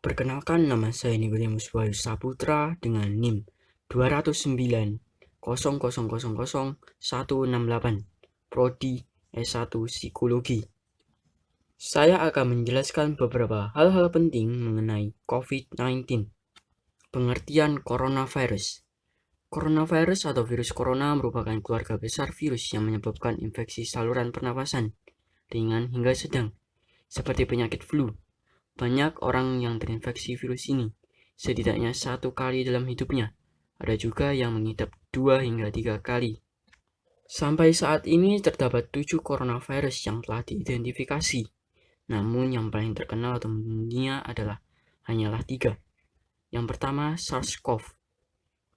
Perkenalkan, nama saya Nicodemus Wahyu Saputra dengan NIM 20900000168, Prodi S1 Psikologi. Saya akan menjelaskan beberapa hal-hal penting mengenai COVID-19. Pengertian coronavirus. Coronavirus atau virus corona merupakan keluarga besar virus yang menyebabkan infeksi saluran pernapasan, ringan hingga sedang, seperti penyakit flu. Banyak orang yang terinfeksi virus ini, setidaknya 1 kali dalam hidupnya. Ada juga yang mengidap 2 hingga 3 kali. Sampai saat ini terdapat 7 coronavirus yang telah diidentifikasi. Namun yang paling terkenal atau mendunia hanyalah 3. Yang pertama SARS-CoV,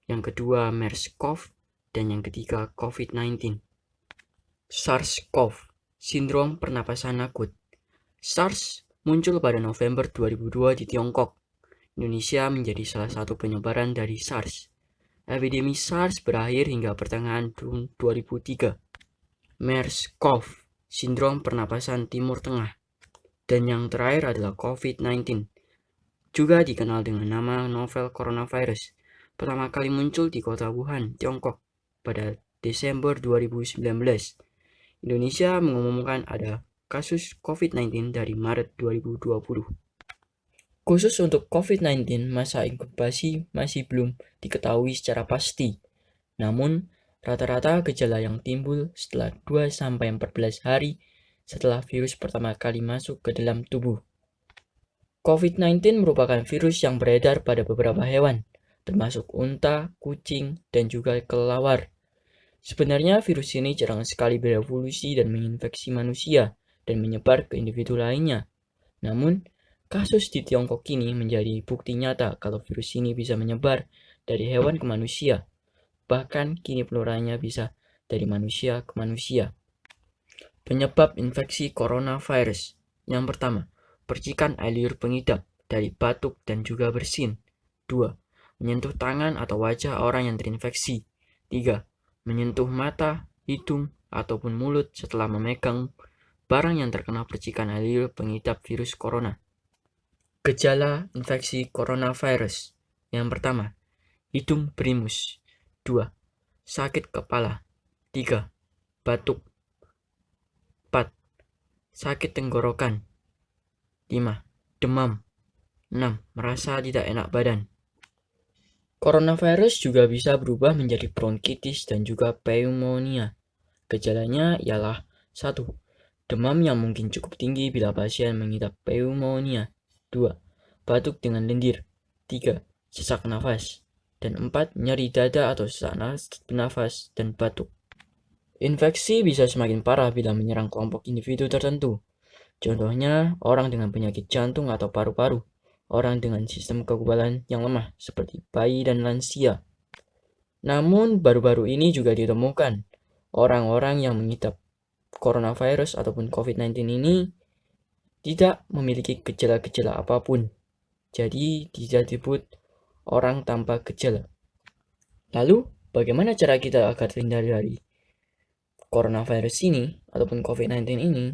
yang kedua MERS-CoV, dan yang ketiga COVID-19. SARS-CoV, sindrom pernapasan akut. SARS muncul pada November 2002 di Tiongkok. Indonesia menjadi salah satu penyebaran dari SARS. Epidemi SARS berakhir hingga pertengahan 2003. MERS-CoV, sindrom pernapasan Timur Tengah. Dan yang terakhir adalah COVID-19, juga dikenal dengan nama novel coronavirus. Pertama kali muncul di kota Wuhan, Tiongkok pada Desember 2019. Indonesia mengumumkan ada kasus COVID-19 dari Maret 2020. Khusus untuk COVID-19, masa inkubasi masih belum diketahui secara pasti. Namun, rata-rata gejala yang timbul setelah 2-14 hari setelah virus pertama kali masuk ke dalam tubuh. COVID-19 merupakan virus yang beredar pada beberapa hewan, termasuk unta, kucing, dan juga kelelawar. Sebenarnya virus ini jarang sekali berevolusi dan menginfeksi manusia dan menyebar ke individu lainnya. Namun, kasus di Tiongkok ini menjadi bukti nyata kalau virus ini bisa menyebar dari hewan ke manusia. Bahkan kini penularannya bisa dari manusia ke manusia. Penyebab infeksi coronavirus. Yang pertama, percikan air liur pengidap dari batuk dan juga bersin. 2. Menyentuh tangan atau wajah orang yang terinfeksi. 3. Menyentuh mata, hidung, ataupun mulut setelah memegang barang yang terkena percikan air liur pengidap virus corona. Gejala infeksi coronavirus. Yang pertama, hidung berimus. 2. Sakit kepala. 3. Batuk. 4. Sakit tenggorokan. 5. Demam. 6. Merasa tidak enak badan. Coronavirus juga bisa berubah menjadi bronkitis dan juga pneumonia. Gejalanya ialah 1. Demam yang mungkin cukup tinggi bila pasien mengidap pneumonia. 2. Batuk dengan lendir. 3. Sesak nafas. Dan 4. Nyeri dada atau sesak nafas dan batuk. Infeksi bisa semakin parah bila menyerang kelompok individu tertentu. Contohnya, orang dengan penyakit jantung atau paru-paru, orang dengan sistem kekebalan yang lemah seperti bayi dan lansia. Namun, baru-baru ini juga ditemukan orang-orang yang mengidap coronavirus ataupun COVID-19 ini tidak memiliki gejala-gejala apapun. Jadi, tidak disebut orang tanpa gejala. Lalu, bagaimana cara kita agar terhindar dari coronavirus ini ataupun COVID-19 ini?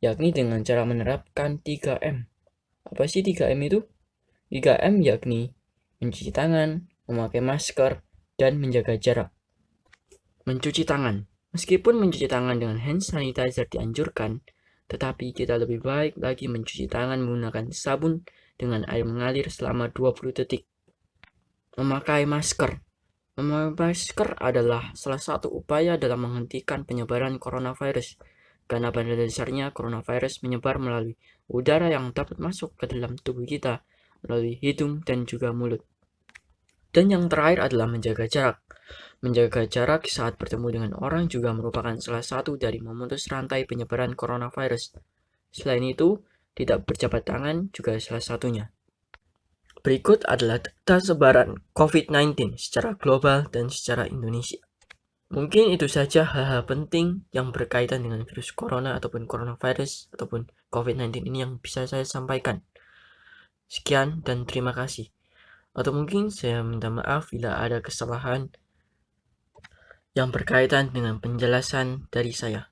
Yakni dengan cara menerapkan 3M. Apa sih 3M itu? 3M yakni mencuci tangan, memakai masker, dan menjaga jarak. Mencuci tangan. Meskipun mencuci tangan dengan hand sanitizer dianjurkan, tetapi kita lebih baik lagi mencuci tangan menggunakan sabun dengan air mengalir selama 20 detik. Memakai masker. Memakai masker adalah salah satu upaya dalam menghentikan penyebaran coronavirus. Karena pada dasarnya coronavirus menyebar melalui udara yang dapat masuk ke dalam tubuh kita melalui hidung dan juga mulut. Dan yang terakhir adalah menjaga jarak. Menjaga jarak saat bertemu dengan orang juga merupakan salah satu dari memutus rantai penyebaran coronavirus. Selain itu, tidak berjabat tangan juga salah satunya. Berikut adalah data sebaran COVID-19 secara global dan secara Indonesia. Mungkin itu saja hal-hal penting yang berkaitan dengan virus corona ataupun coronavirus ataupun COVID-19 ini yang bisa saya sampaikan. Sekian dan terima kasih. Atau mungkin saya minta maaf bila ada kesalahan yang berkaitan dengan penjelasan dari saya.